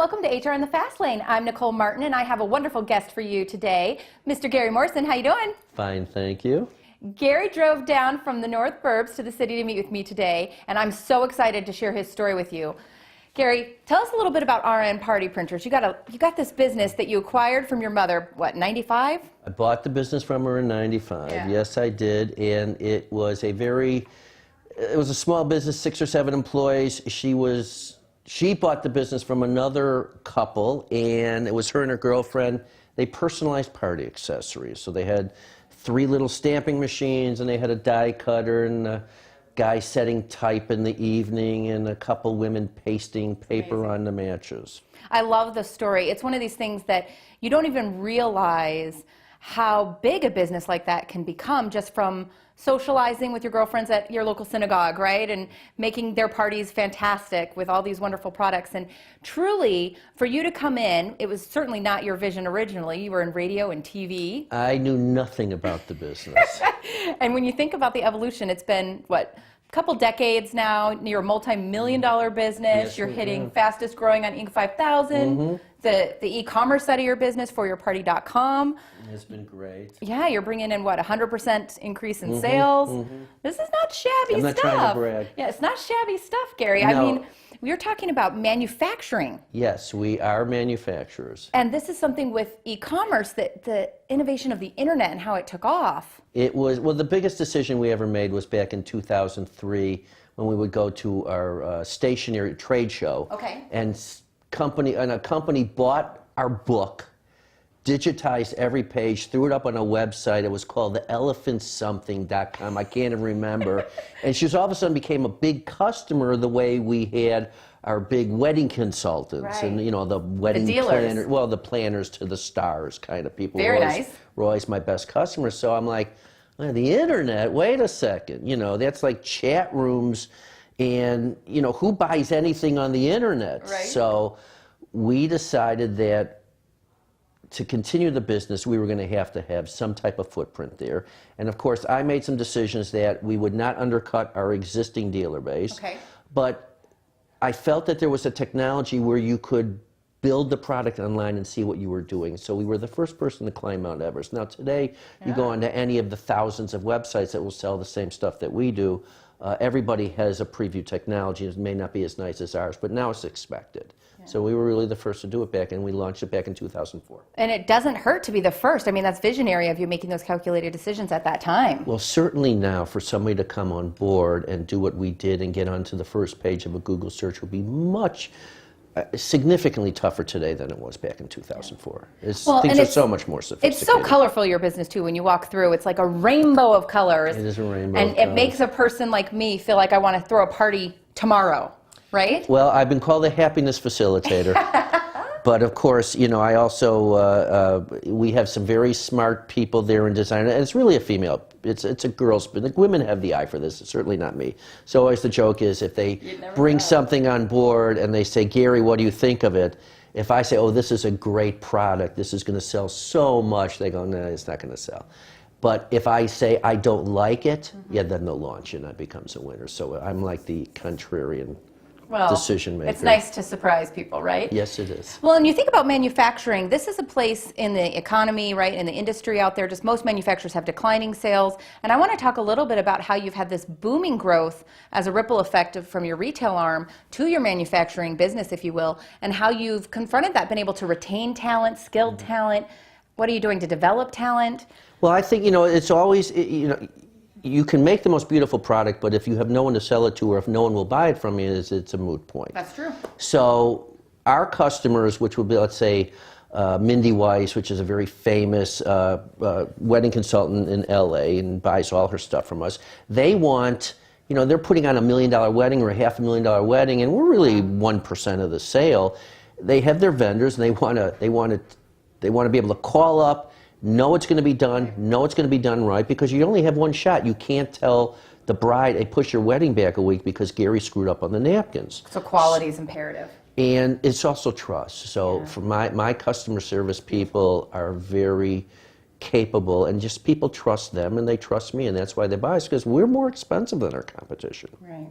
welcome to HR in the Fast Lane. I'm Nicole Martin, and I have a wonderful guest for you today, Mr. Gary Morrison. How you doing? Fine, thank you. Gary drove down from the North Burbs to the city to meet with me today, and I'm so excited to share his story with you. Gary, tell us a little bit about AREN Party Printers. You got this business that you acquired from your mother, what, 95? I bought the business from her in 95. Yeah. Yes, I did, and it was a small business, 6 or 7 employees. She bought the business from another couple, and it was her and her girlfriend. They personalized party accessories. So they had 3 little stamping machines, and they had a die cutter, and a guy setting type in the evening, and a couple women pasting paper on the matches. I love the story. It's one of these things that you don't even realize how big a business like that can become just from socializing with your girlfriends at your local synagogue, right? And making their parties fantastic with all these wonderful products. And truly, for you to come in, it was certainly not your vision originally. You were in radio and TV. I knew nothing about the business. And when you think about the evolution, it's been, what, a couple decades now. You're a multi-million-dollar business. Yes, You're hitting fastest growing on Inc. 5000. Mm-hmm. The e-commerce side of your business, foryourparty.com. It's been great. Yeah, you're bringing in, what, 100% increase in sales? Mm-hmm. This is not shabby I'm not stuff. trying to brag. Yeah, it's not shabby stuff, Gary. No. I mean, we're talking about manufacturing. Yes, we are manufacturers. And this is something with e-commerce, the innovation of the internet and how it took off. It was, well, the biggest decision we ever made was back in 2003 when we would go to our stationery trade show. Okay. And a company bought our book, digitized every page, threw it up on a website. It was called the elephantsomething.com. I can't even remember. And she all of a sudden became a big customer the way we had our big wedding consultants. Right. And, you know, the wedding planners. Well, the planners to the stars kind of people. Very nice. Were always my best customers. So I'm like, well, the internet, wait a second. You know, that's like chat rooms. And, you know, who buys anything on the internet? Right. So we decided that to continue the business, we were going to have some type of footprint there. And of course, I made some decisions that we would not undercut our existing dealer base. Okay. But I felt that there was a technology where you could build the product online and see what you were doing. So we were the first person to climb Mount Everest. Now today, you go onto any of the thousands of websites that will sell the same stuff that we do. Everybody has a preview technology. It may not be as nice as ours, but now it's expected. Yeah. So we were really the first to do it back, and we launched it back in 2004. And it doesn't hurt to be the first. I mean, that's visionary of you making those calculated decisions at that time. Well, certainly now for somebody to come on board and do what we did and get onto the first page of a Google search would be much significantly tougher today than it was back in 2004. Things are so much more sophisticated. It's so colorful, your business, too, when you walk through. It's like a rainbow of colors. It is a rainbow and of it colors. makes a person like me feel like I want to throw a party tomorrow, right? Well, I've been called a happiness facilitator. But of course, you know, I also, we have some very smart people there in design. And it's really a female, it's a girl's, like women have the eye for this, it's certainly not me. So always the joke is if they bring something on board and they say, Gary, what do you think of it? If I say, oh, this is a great product, this is going to sell so much, they go, no, it's not going to sell. But if I say I don't like it, yeah, then they'll launch and that becomes a winner. So I'm like the contrarian decision maker. It's nice to surprise people, right? Yes, it is. Well, and you think about manufacturing, this is a place in the economy, right, in the industry out there, just most manufacturers have declining sales. And I want to talk a little bit about how you've had this booming growth as a ripple effect from your retail arm to your manufacturing business, if you will, and how you've confronted that, been able to retain talent, skilled talent. What are you doing to develop talent? Well, I think, you know, it's always, you know, you can make the most beautiful product, but if you have no one to sell it to or if no one will buy it from you, it's a moot point. That's true. So our customers, which would be, let's say, Mindy Weiss, which is a very famous wedding consultant in LA and buys all her stuff from us, they want, you know, they're putting on $1 million wedding or a $500,000 wedding, and we're really 1% of the sale. They have their vendors, and they want to be able to call up, know it's going to be done, know it's going to be done right, because you only have one shot. You can't tell the bride, hey, push your wedding back a week because Gary screwed up on the napkins. So quality is imperative. And it's also trust. So for my customer service people are very capable, and just people trust them and they trust me, and that's why they buy us, because we're more expensive than our competition. Right.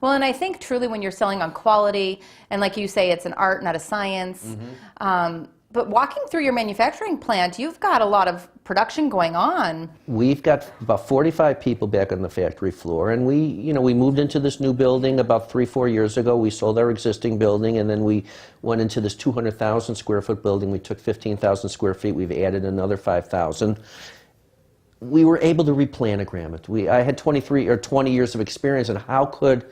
Well, and I think truly when you're selling on quality, and like you say, it's an art, not a science. But walking through your manufacturing plant, you've got a lot of production going on. We've got about 45 people back on the factory floor, and we moved into this new building about 3-4 years ago. We sold our existing building, and then we went into this 200,000 square foot building. We took 15,000 square feet. We've added another 5,000. We were able to replanogram it. I had 23 or 20 years of experience, and how could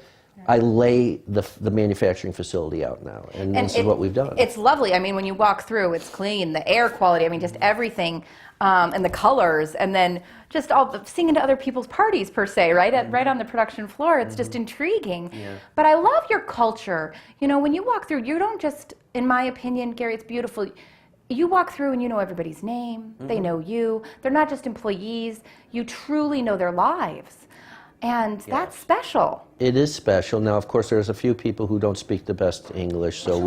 I lay the manufacturing facility out now, and this is what we've done. It's lovely. I mean, when you walk through, it's clean, the air quality, I mean, just everything, and the colors, and then just all the singing to other people's parties, per se, right? Right on the production floor. It's just intriguing. Yeah. But I love your culture. You know, when you walk through, you don't just, in my opinion, Gary, it's beautiful. You walk through and you know everybody's name. They know you. They're not just employees. You truly know their lives. And that's special. It is special. Now, of course, there's a few people who don't speak the best English, so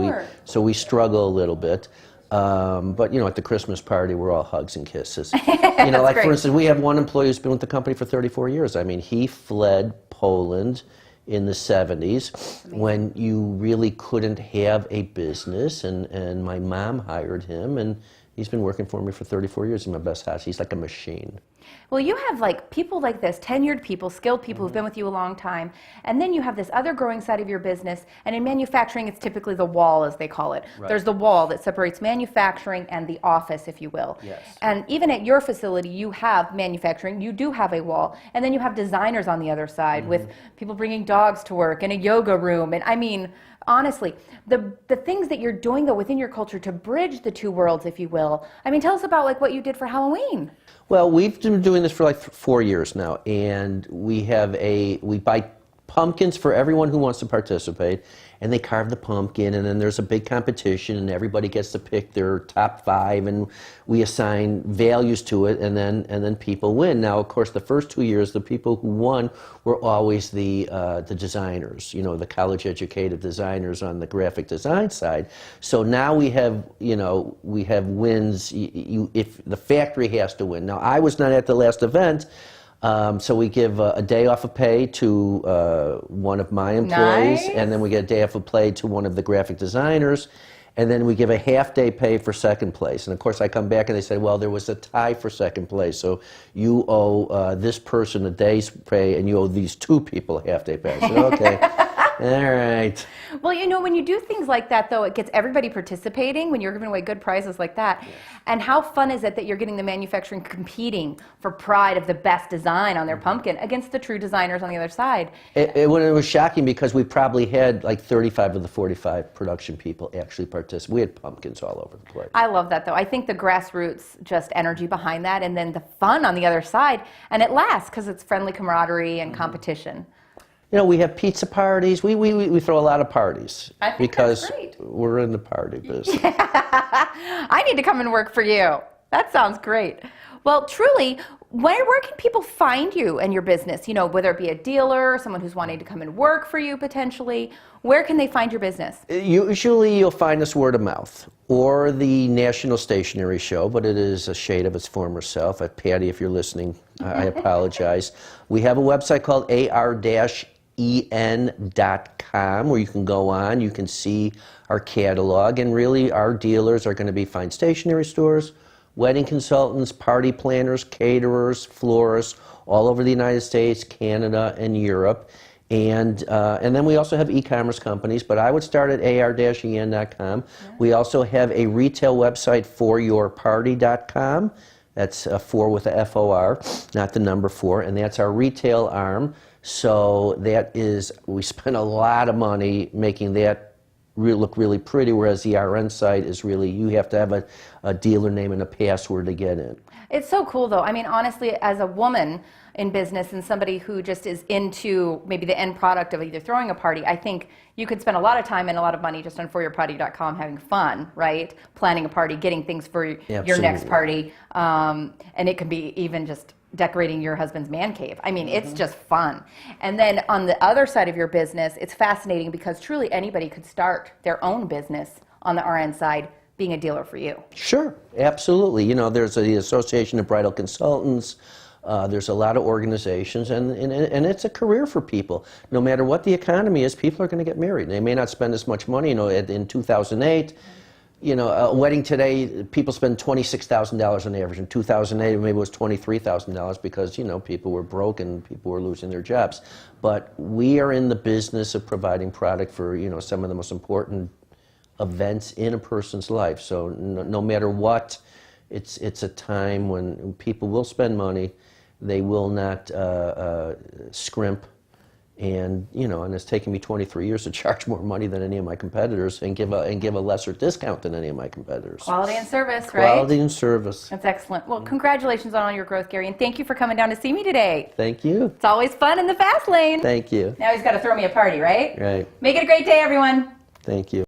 we struggle a little bit. But at the Christmas party, we're all hugs and kisses. Like for instance, we have one employee who's been with the company for 34 years. I mean, he fled Poland in the 70s when you really couldn't have a business, and my mom hired him, and he's been working for me for 34 years in my best house. He's like a machine. Well, you have like people like this, tenured people, skilled people who've been with you a long time, and then you have this other growing side of your business, and in manufacturing it's typically the wall, as they call it. Right. There's the wall that separates manufacturing and the office, if you will. Yes. And even at your facility, you have manufacturing, you do have a wall, and then you have designers on the other side with people bringing dogs to work and a yoga room, and I mean, honestly, the things that you're doing though within your culture to bridge the two worlds, if you will. I mean, tell us about like what you did for Halloween. Well, we've been doing this for like 4 years now, and we buy pumpkins for everyone who wants to participate, and they carve the pumpkin, and then there's a big competition, and everybody gets to pick their top 5, and we assign values to it, and then people win. Now, of course, the first 2 years, the people who won were always the designers, the college-educated designers on the graphic design side. So now we have wins. If the factory has to win. Now, I was not at the last event. So we give a day off of pay to one of my employees, Nice. and then we get a day off of pay to one of the graphic designers, and then we give a half-day pay for second place. And of course, I come back and they say, well, there was a tie for second place, so you owe this person a day's pay, and you owe these 2 people a half-day pay. I said, okay. All right. Well, when you do things like that, though, it gets everybody participating when you're giving away good prizes like that. Yes. And how fun is it that you're getting the manufacturing competing for pride of the best design on their pumpkin against the true designers on the other side? It was shocking because we probably had like 35 of the 45 production people actually participate. We had pumpkins all over the place. I love that, though. I think the grassroots just energy behind that, and then the fun on the other side, and it lasts because it's friendly camaraderie and competition. We have pizza parties. We throw a lot of parties because we're in the party business. I need to come and work for you. That sounds great. Well, truly, where can people find you and your business? Whether it be a dealer, someone who's wanting to come and work for you potentially. Where can they find your business? Usually you'll find us word of mouth or the National Stationery Show, but it is a shade of its former self. Patty, if you're listening, I apologize. We have a website called AREN.com where you can go on, you can see our catalog, and really our dealers are going to be fine stationery stores, wedding consultants, party planners, caterers, florists, all over the United States, Canada, and Europe. And then we also have e-commerce companies, but I would start at ar-en.com. Yeah. We also have a retail website, foryourparty.com. That's 4 with a F-O-R, not the number 4, and that's our retail arm. So we spend a lot of money making that look really pretty, whereas the AREN site is really, you have to have a dealer name and a password to get in. It's so cool, though. I mean, honestly, as a woman in business and somebody who just is into maybe the end product of either throwing a party, I think you could spend a lot of time and a lot of money just on foryourparty.com having fun, right? Planning a party, getting things for your next party, and it could be even just decorating your husband's man cave. I mean, it's just fun. And then on the other side of your business, it's fascinating because truly anybody could start their own business on the RN side being a dealer for you. Sure, absolutely. There's the Association of Bridal Consultants. There's a lot of organizations, and it's a career for people. No matter what the economy is, people are going to get married. They may not spend as much money. You know, in 2008, you know, a wedding today, people spend $26,000 on average. In 2008, maybe it was $23,000 because, you know, people were broke and people were losing their jobs. But we are in the business of providing product for, you know, some of the most important events in a person's life. So no matter what, it's a time when people will spend money. They will not scrimp. And you know, and it's taken me 23 years to charge more money than any of my competitors, and give a lesser discount than any of my competitors. Quality and service, right? Quality and service. That's excellent. Well, congratulations on all your growth, Gary, and thank you for coming down to see me today. Thank you. It's always fun in the fast lane. Thank you. Now he's got to throw me a party, right? Right. Make it a great day, everyone. Thank you.